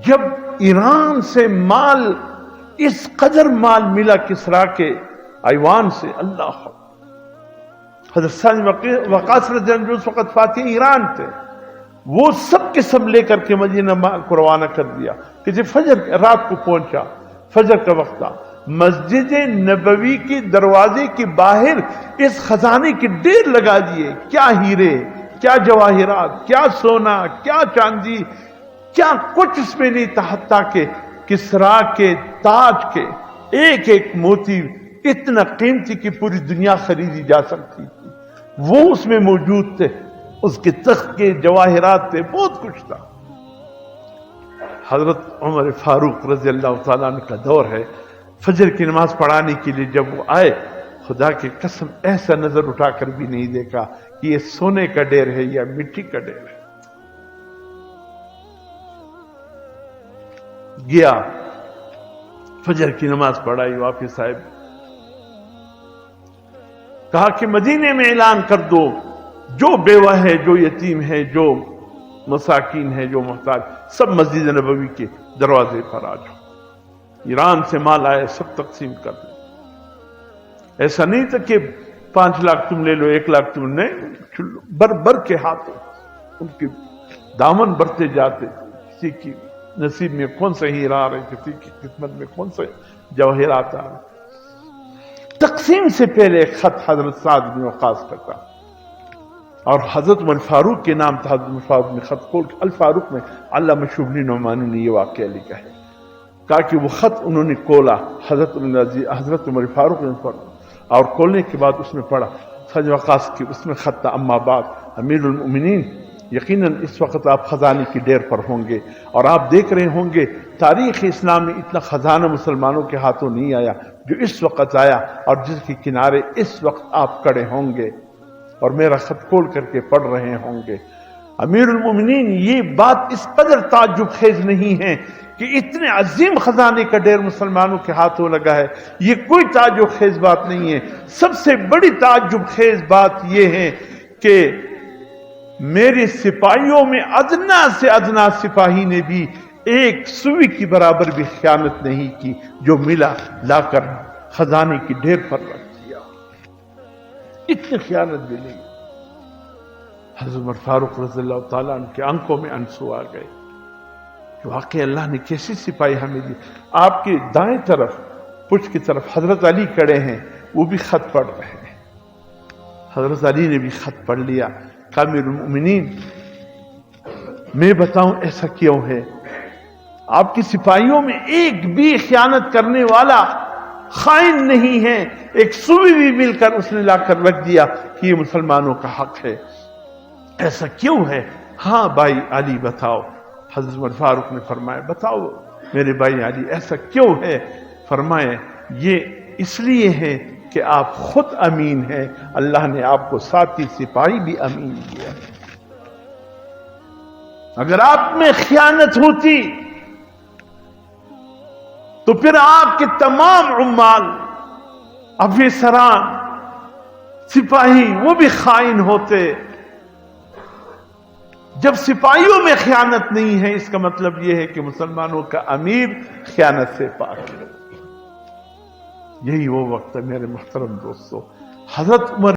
جب ایران سے مال، اس قدر مال ملا کسرا کے ایوان سے، اللہ، حضرت سعد وقاص رضی اللہ عنہ اس وقت فاتح ایران تھے، وہ سب کے سب لے کر کے مدینہ کو روانہ کر دیا کہ جب فجر رات کو پہنچا، فجر کا وقت تھا، مسجد نبوی کے دروازے کے باہر اس خزانے کے ڈھیر لگا دیے، کیا ہیرے، کیا جواہرات، کیا سونا، کیا چاندی، کیا کچھ اس میں نہیں تھا، حتیٰ کہ کسرا کے تاج کے ایک ایک موتی اتنا قیمتی کہ پوری دنیا خریدی جا سکتی تھی، وہ اس میں موجود تھے، اس کے تخت کے جواہرات تھے، بہت کچھ تھا۔ حضرت عمر فاروق رضی اللہ تعالیٰ عنہ کا دور ہے، فجر کی نماز پڑھانے کے لیے جب وہ آئے، خدا کی قسم ایسا نظر اٹھا کر بھی نہیں دیکھا کہ یہ سونے کا ڈھیر ہے یا مٹی کا ڈھیر ہے۔ گیا، فجر کی نماز پڑھائی، واپس آئے، کہا کہ مدینے میں اعلان کر دو، جو بیوہ ہے، جو یتیم ہے، جو مساکین ہے، جو محتاج، سب مسجد نبوی کے دروازے پر آ جاؤ، ایران سے مال آئے سب تقسیم کر دو۔ ایسا نہیں تھا کہ 5 لاکھ تم لے لو، 1 لاکھ تم، نہیں، بر بر کے ہاتھوں ان کے دامن بڑھتے جاتے، کسی کی نصیب میں کون سا ہیرا آ رہے، کسی کی قسمت میں کون سا جواہرات آ رہے۔ تقسیم سے پہلے ایک خط حضرت سعد بن وقاص کا تھا، اور حضرت عمر فاروق کے نام تھا۔ حضرت عمر فاروق نے خط کھول کے، الفاروق میں علامہ شبلی نعمانی نے یہ واقعہ لکھا ہے، کہا کہ وہ خط انہوں نے کھولا، حضرت عمر فاروق نے پڑھا، اور کھولنے کے بعد اس میں پڑھا سعد وقاص کی، اس میں خط تھا، اما بعد امیر المؤمنین، یقیناً اس وقت آپ خزانے کی ڈیر پر ہوں گے، اور آپ دیکھ رہے ہوں گے تاریخ اسلام میں اتنا خزانہ مسلمانوں کے ہاتھوں نہیں آیا جو اس وقت آیا، اور جس کے کنارے اس وقت آپ کھڑے ہوں گے اور میرا خط کھول کر کے پڑھ رہے ہوں گے۔ امیر المومنین، یہ بات اس قدر تعجب خیز نہیں ہے کہ اتنے عظیم خزانے کا ڈھیر مسلمانوں کے ہاتھوں لگا ہے، یہ کوئی تعجب خیز بات نہیں ہے۔ سب سے بڑی تعجب خیز بات یہ ہے کہ میرے سپاہیوں میں ادنا سے ادنا سپاہی نے بھی ایک سوئی کی برابر بھی خیانت نہیں کی، جو ملا لا کر خزانے کی ڈھیر پر رکھ دیا، اتنی خیانت بھی نہیں۔ حضرت عمر فاروق رضی اللہ تعالیٰ عنہ کے آنکھوں میں آنسو آ گئے کہ واقعی اللہ نے کیسی سپاہی ہمیں دی۔ آپ کے دائیں طرف پشت کی طرف حضرت علی کھڑے ہیں، وہ بھی خط پڑھ رہے ہیں۔ حضرت علی نے بھی خط پڑھ لیا، کہا امیر المؤمنین، میں بتاؤں ایسا کیوں ہے؟ آپ کی سپاہیوں میں ایک بھی خیانت کرنے والا خائن نہیں ہے، ایک سوئی بھی مل کر اس نے لا کر رکھ دیا کہ یہ مسلمانوں کا حق ہے، ایسا کیوں ہے؟ ہاں بھائی علی بتاؤ۔ حضرت عمر فاروق نے فرمایا، بتاؤ میرے بھائی علی، ایسا کیوں ہے؟ فرمائے، یہ اس لیے ہے کہ آپ خود امین ہیں، اللہ نے آپ کو ساتھی سپاہی بھی امین کیا۔ اگر آپ میں خیانت ہوتی تو پھر آپ کے تمام عمال، افسران، سپاہی وہ بھی خائن ہوتے۔ جب سپاہیوں میں خیانت نہیں ہے، اس کا مطلب یہ ہے کہ مسلمانوں کا امیر خیانت سے پاک ہے۔ یہی وہ وقت ہے میرے محترم دوستو، حضرت عمر